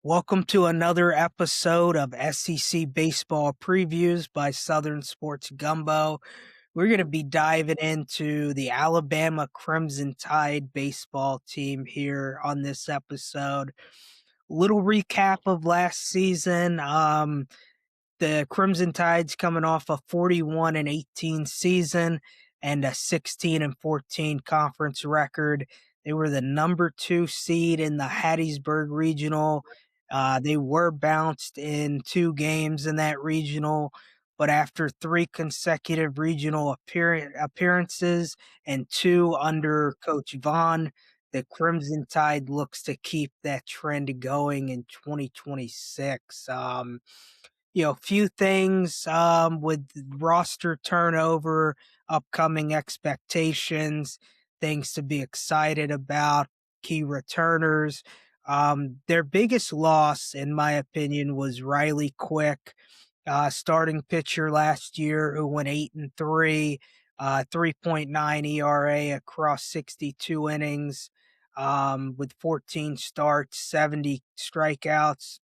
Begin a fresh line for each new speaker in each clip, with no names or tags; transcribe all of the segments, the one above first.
Welcome to another episode of SEC Baseball Previews by Southern Sports Gumbo. We're going to be diving into the Alabama Crimson Tide baseball team here on this episode. Little recap of last season. The Crimson Tide's coming off a 41-18 season and a 16-14 conference record. They were the number 2 seed in the Hattiesburg Regional. They were bounced in 2 games in that regional, but after 3 consecutive regional appearances and 2 under Coach Vaughn, the Crimson Tide looks to keep that trend going in 2026. Few things with roster turnover, upcoming expectations, things to be excited about, key returners. Their biggest loss, in my opinion, was Riley Quick, starting pitcher last year who went 8-3, 3.9 ERA across 62 innings, with 14 starts, 70 strikeouts.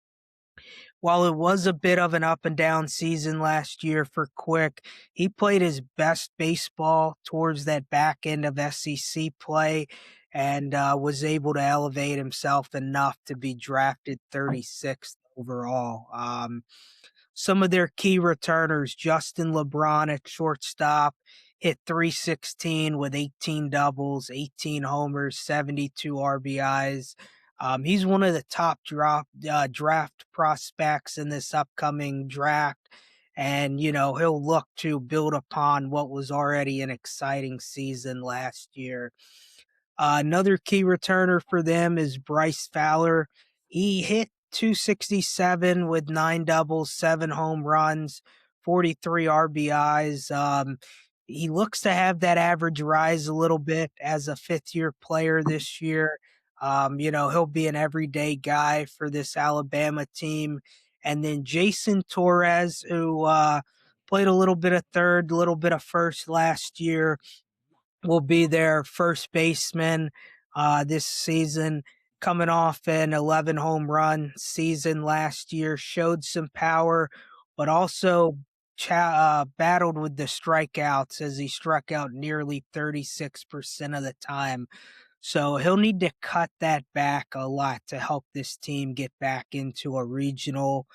While it was a bit of an up and down season last year for Quick, he played his best baseball towards that back end of SEC play and was able to elevate himself enough to be drafted 36th overall. Some of their key returners, Justin LeBron at shortstop, hit 316 with 18 doubles, 18 homers, 72 RBIs. He's one of the top draft prospects in this upcoming draft. And, he'll look to build upon what was already an exciting season last year. Another key returner for them is Bryce Fowler. He hit 267 with 9 doubles, 7 home runs, 43 RBIs. He looks to have that average rise a little bit as a fifth-year player this year. He'll be an everyday guy for this Alabama team. And then Jason Torres, who played a little bit of third, a little bit of first last year, will be their first baseman this season, coming off an 11 home run season last year, showed some power, but also battled with the strikeouts as he struck out nearly 36% of the time. So he'll need to cut that back a lot to help this team get back into a regional.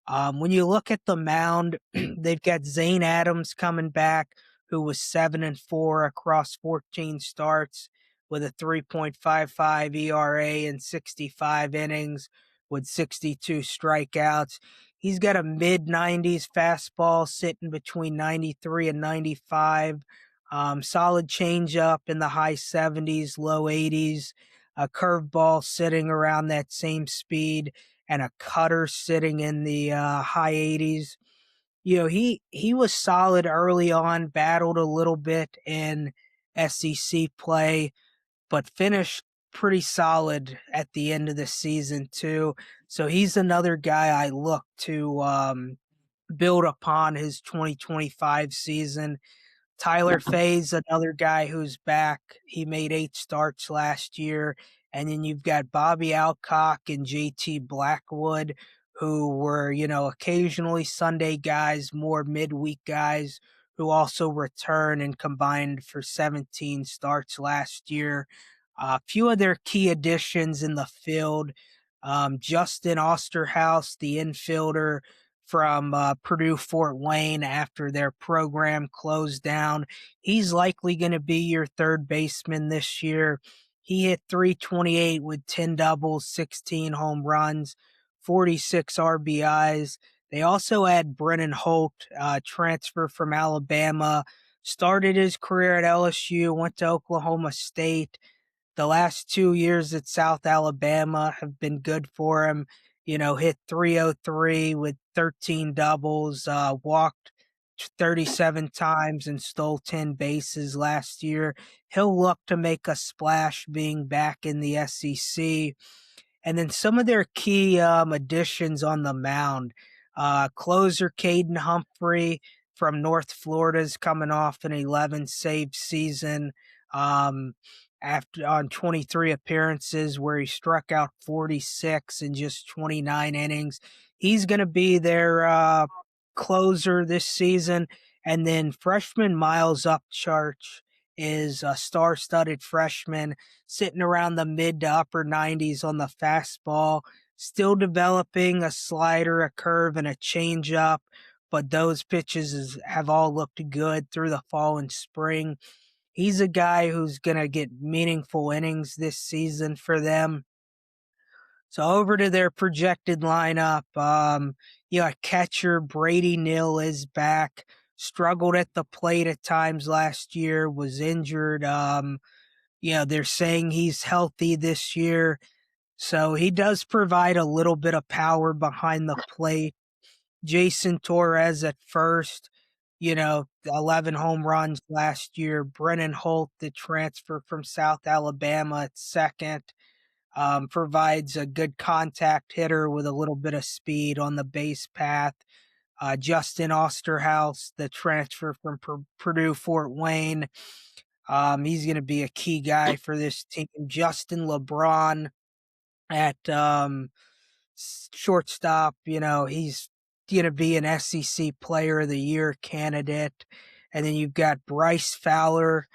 When you look at the mound, they've got Zane Adams coming back, who was 7-4 across 14 starts with a 3.55 ERA in 65 innings with 62 strikeouts. He's got a mid 90s fastball sitting between 93 and 95. Solid changeup in the high 70s, low 80s, a curveball sitting around that same speed, and a cutter sitting in the high 80s. He was solid early on, battled a little bit in SEC play, but finished pretty solid at the end of the season too. So he's another guy I look to build upon his 2025 season. Tyler Faye's another guy who's back. He made 8 starts last year. And then you've got Bobby Alcock and JT Blackwood, who were, occasionally Sunday guys, more midweek guys, who also return and combined for 17 starts last year. A few of their key additions in the field, Justin Osterhaus, the infielder, from Purdue Fort Wayne after their program closed down. He's likely going to be your third baseman this year. He hit 328 with 10 doubles, 16 home runs, 46 RBIs. They also had Brennan Holt, transfer from Alabama, started his career at LSU, went to Oklahoma State. The last 2 years at South Alabama have been good for him. Hit 303 with 13 doubles, walked 37 times and stole 10 bases last year. He'll look to make a splash being back in the SEC. And then some of their key additions on the mound. Closer Caden Humphrey from North Florida is coming off an 11 save season. after on 23 appearances where he struck out 46 in just 29 innings. He's going to be their closer this season. And then freshman Miles Upchurch is a star-studded freshman sitting around the mid to upper 90s on the fastball, still developing a slider, a curve, and a changeup. But those have all looked good through the fall and spring. He's a guy who's going to get meaningful innings this season for them. So over to their projected lineup. Catcher Brady Neal is back. Struggled at the plate at times last year. Was injured. They're saying he's healthy this year, so he does provide a little bit of power behind the plate. Jason Torres at first. 11 home runs last year. Brennan Holt, the transfer from South Alabama, at second. Provides a good contact hitter with a little bit of speed on the base path. Justin Osterhaus, the transfer from Purdue Fort Wayne. He's going to be a key guy for this team. Justin LeBron at shortstop. He's going to be an SEC Player of the Year candidate. And then you've got Bryce Fowler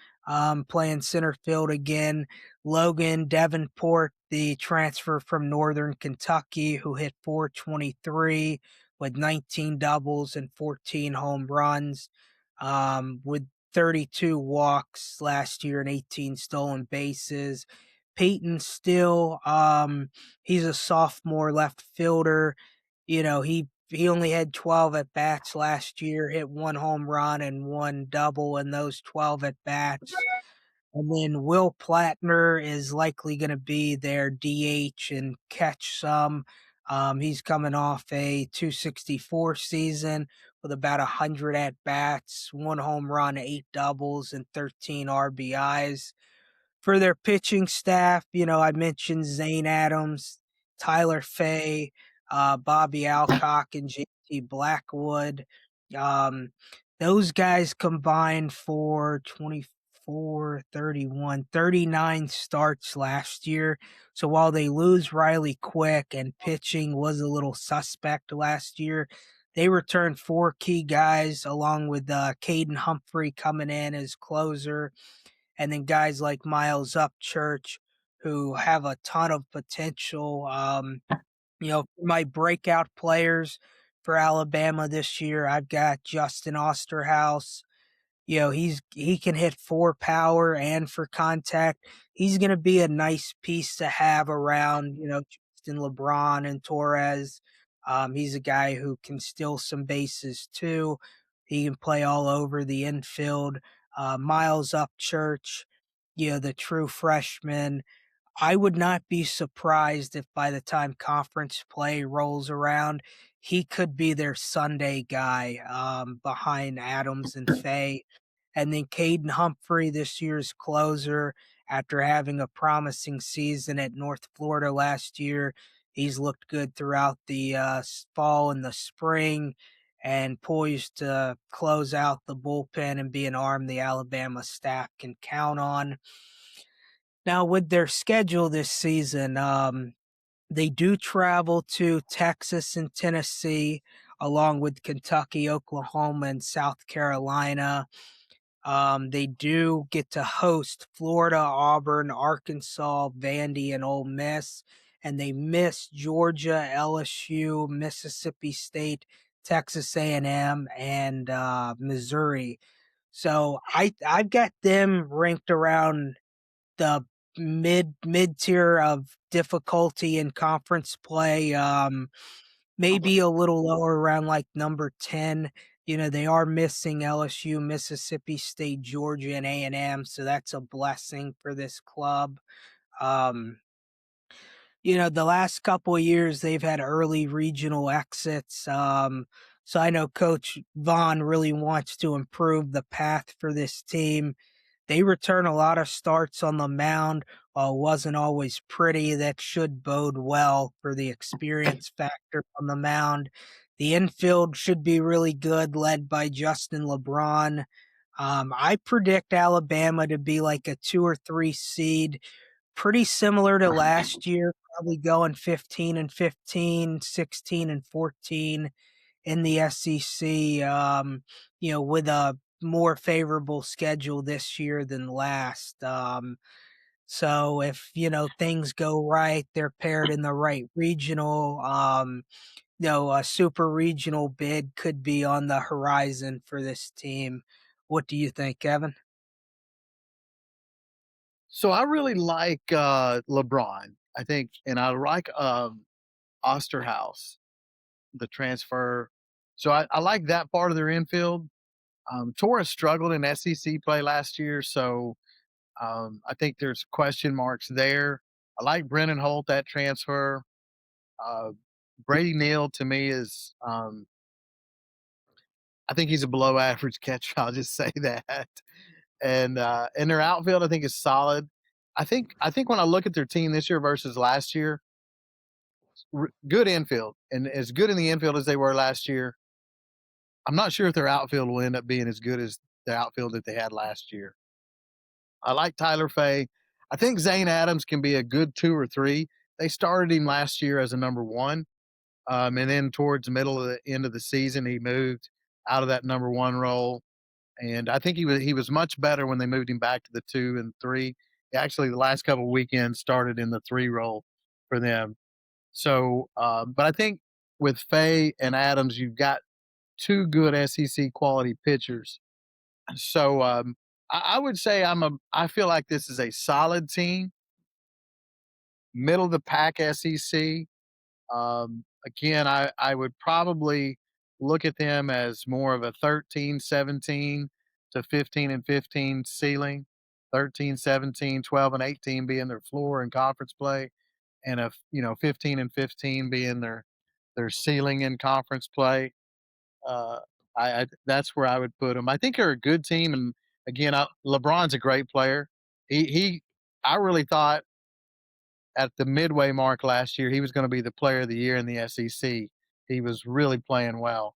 playing center field again. Logan Davenport, the transfer from Northern Kentucky, who hit .423 with 19 doubles and 14 home runs, with 32 walks last year and 18 stolen bases. Peyton Still, he's a sophomore left fielder. He only had 12 at bats last year, hit one home run and one double in those 12 at bats. And then Will Platner is likely going to be their DH and catch some. He's coming off a 264 season with about 100 at bats, one home run, eight doubles, and 13 RBIs. For their pitching staff, I mentioned Zane Adams, Tyler Fay, Bobby Alcock, and JT Blackwood. Um, those guys combined for 24, 31, 39 starts last year. So while they lose Riley Quick and pitching was a little suspect last year, they returned four key guys along with Caden Humphrey coming in as closer, and then guys like Miles Upchurch who have a ton of potential. My breakout players for Alabama this year, I've got Justin Osterhaus. He can hit for power and for contact. He's going to be a nice piece to have around, Justin LeBron and Torres. He's a guy who can steal some bases too. He can play all over the infield. Miles Upchurch, the true freshman. I would not be surprised if by the time conference play rolls around, he could be their Sunday guy behind Adams and Fay. And then Caden Humphrey, this year's closer, after having a promising season at North Florida last year, he's looked good throughout the fall and the spring, and poised to close out the bullpen and be an arm the Alabama staff can count on. Now, with their schedule this season, they do travel to Texas and Tennessee, along with Kentucky, Oklahoma, and South Carolina. They do get to host Florida, Auburn, Arkansas, Vandy, and Ole Miss, and they miss Georgia, LSU, Mississippi State, Texas A&M, and Missouri. So I've got them ranked around the mid tier of difficulty in conference play. Maybe a little lower, around like number 10. They are missing LSU, Mississippi State, Georgia, and A&M, so that's a blessing for this club. The last couple of years they've had early regional exits. So I know Coach Vaughn really wants to improve the path for this team. They return a lot of starts on the mound. While it wasn't always pretty, that should bode well for the experience factor on the mound. The infield should be really good, led by Justin LeBron. I predict Alabama to be like a 2 or 3 seed, pretty similar to last year, probably going 15-15, 16-14 in the SEC, with a more favorable schedule this year than last. So if, things go right, they're paired in the right regional. A super regional bid could be on the horizon for this team. What do you think, Kevin?
So I really like LeBron. I think, and I like Osterhaus, the transfer. So I like that part of their infield. Torres struggled in SEC play last year, so I think there's question marks there. I like Brennan Holt, that transfer. Uh, Brady Neal to me is, I think he's a below average catcher. I'll just say that. And their outfield, I think, is solid. I think when I look at their team this year versus last year, good infield, and as good in the infield as they were last year. I'm not sure if their outfield will end up being as good as the outfield that they had last year. I like Tyler Fay. I think Zane Adams can be a good 2 or 3. They started him last year as a number one, and then towards the middle of the end of the season, he moved out of that number one role. And I think he was much better when they moved him back to the 2 and 3. Actually, the last couple of weekends started in the 3 role for them. So, but I think with Fay and Adams, you've got 2 good SEC quality pitchers. So I would say I feel like this is a solid team, middle of the pack SEC. Again, I would probably look at them as more of a 13, 17 to 15 and 15 ceiling, 13, 17, 12 and 18 being their floor in conference play, and 15 and 15 being their ceiling in conference play. Uh, I that's where I would put them. I think they're a good team, and again, LeBron's a great player. He I really thought at the midway mark last year he was going to be the player of the year in the SEC. He was really playing well,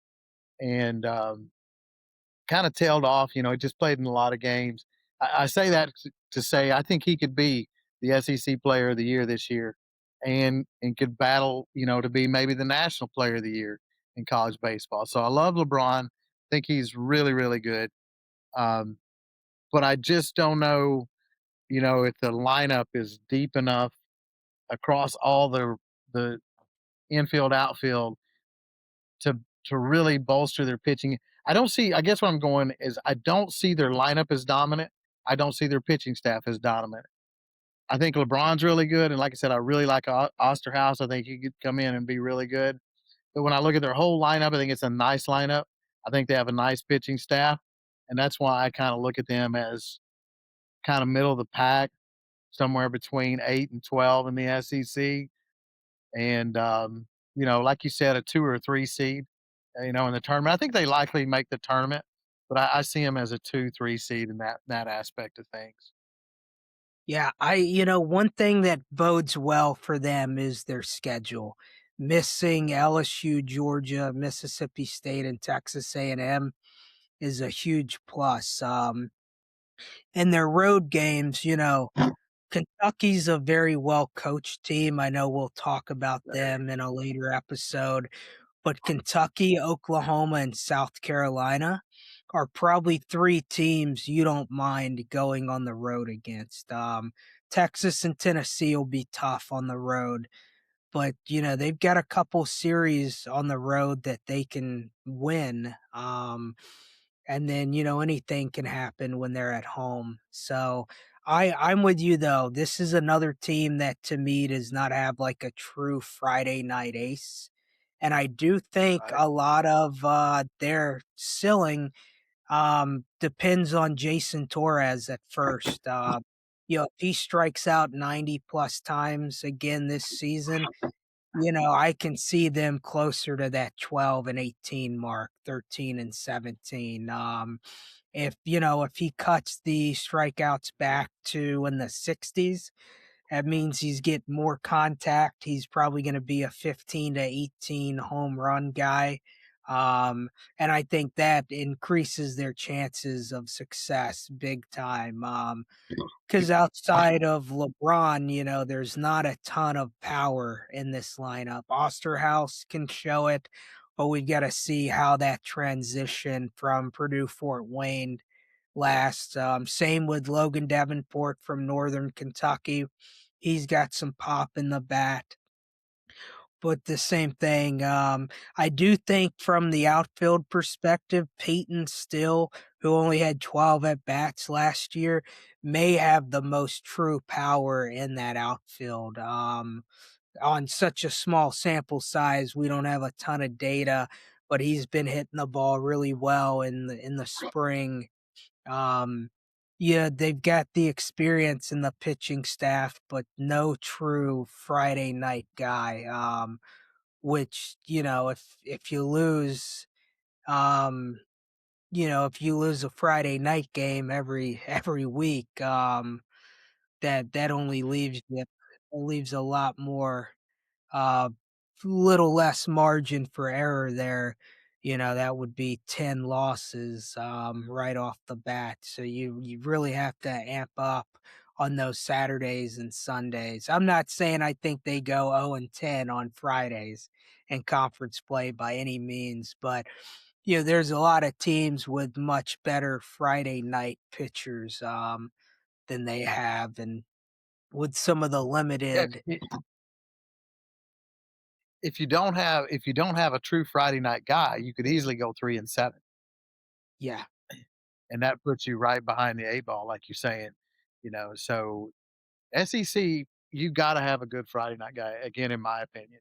and kind of tailed off. He just played in a lot of games. I say that to say I think he could be the SEC player of the year this year, and could battle, to be maybe the national player of the year in college baseball. So I love LeBron. I think he's really, really good. Um, but I just don't know, if the lineup is deep enough across all the infield, outfield to really bolster their pitching. I don't see. I guess what I'm going is I don't see their lineup as dominant. I don't see their pitching staff as dominant. I think LeBron's really good, and like I said, I really like Osterhaus. I think he could come in and be really good. But when I look at their whole lineup, I think it's a nice lineup. I think they have a nice pitching staff, and that's why I kind of look at them as kind of middle of the pack, somewhere between 8 and 12 in the SEC. And like you said, a 2 or 3 seed, in the tournament. I think they likely make the tournament, but I see them as a 2, 3 seed in that aspect of things.
Yeah, one thing that bodes well for them is their schedule. Missing LSU, Georgia, Mississippi State, and Texas A&M is a huge plus. And their road games, Kentucky's a very well coached team. I know we'll talk about them in a later episode, but Kentucky, Oklahoma, and South Carolina are probably 3 teams you don't mind going on the road against. Texas and Tennessee will be tough on the road, but they've got a couple series on the road that they can win. And then anything can happen when they're at home. So I'm with you though. This is another team that to me does not have like a true Friday night ace. And I do think
Right.
a lot of their ceiling depends on Jason Torres at first. If he strikes out 90 plus times again this season, I can see them closer to that 12 and 18 mark, 13 and 17. If he cuts the strikeouts back to in the 60s, that means he's getting more contact. He's probably going to be a 15 to 18 home run guy. And I think that increases their chances of success big time. Because outside of LeBron, there's not a ton of power in this lineup. Osterhouse can show it, but we've got to see how that transition from Purdue Fort Wayne lasts. Same with Logan Davenport from Northern Kentucky. He's got some pop in the bat. But the same thing, I do think from the outfield perspective, Peyton Still, who only had 12 at bats last year, may have the most true power in that outfield. On such a small sample size, we don't have a ton of data, but he's been hitting the ball really well in the spring. Um, yeah, they've got the experience in the pitching staff, but no true Friday night guy. Which if you lose, um, if you lose a Friday night game every week, that only leaves a lot more, uh, little less margin for error there. That would be 10 losses, right off the bat. So you really have to amp up on those Saturdays and Sundays. I'm not saying I think they go 0-10 on Fridays in conference play by any means, but there's a lot of teams with much better Friday night pitchers, than they have, and with some of the
Yeah,
limited.
if you don't have a true Friday night guy, you could easily go 3-7,
Yeah.
and that puts you right behind the 8 ball, like you're saying. So SEC, you got to have a good Friday night guy again, in my opinion.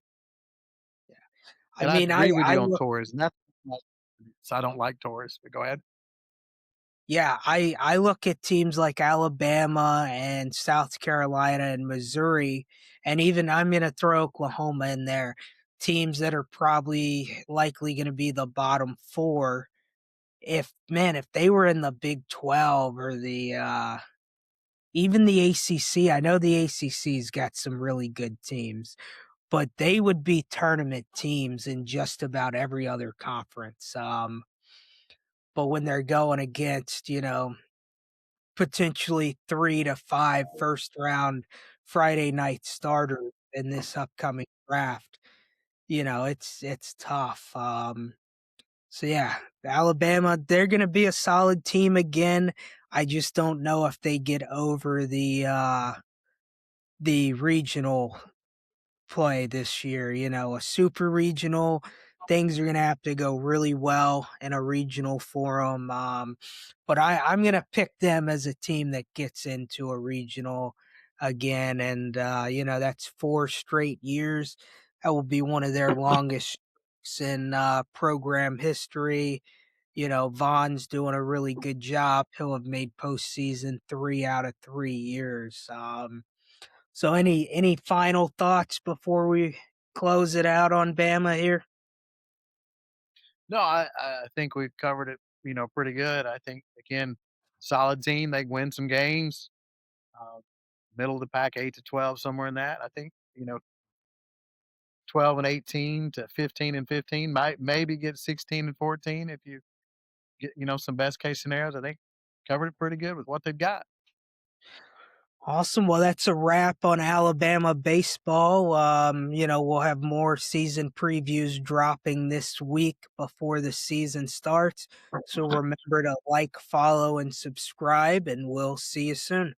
I
And I
mean,
agree with
I
you on
look.
Torres, and that's so I don't like Torres. But go ahead.
Yeah, I look at teams like Alabama and South Carolina and Missouri, and even I'm gonna throw Oklahoma in there, teams that are probably likely gonna be the bottom 4. If they were in the Big 12 or even the ACC, I know the ACC's got some really good teams, but they would be tournament teams in just about every other conference. But when they're going against, potentially 3 to 5 first round Friday night starters in this upcoming draft, it's tough. So yeah, Alabama, they're gonna be a solid team again. I just don't know if they get over the regional play this year. A super regional, things are going to have to go really well in a regional forum. But I'm going to pick them as a team that gets into a regional again. And, that's 4 straight years. That will be one of their longest streaks in program history. Vaughn's doing a really good job. He'll have made postseason 3 out of 3 years. So any final thoughts before we close it out on Bama here?
No, I think we've covered it, pretty good. I think again, solid team. They win some games, uh, middle of the pack, 8 to 12, somewhere in that. I think 12-18 to 15-15, might maybe get 16-14 if you get some best case scenarios. I think covered it pretty good with what they've got.
Awesome. Well, that's a wrap on Alabama baseball. We'll have more season previews dropping this week before the season starts. So remember to like, follow, and subscribe, and we'll see you soon.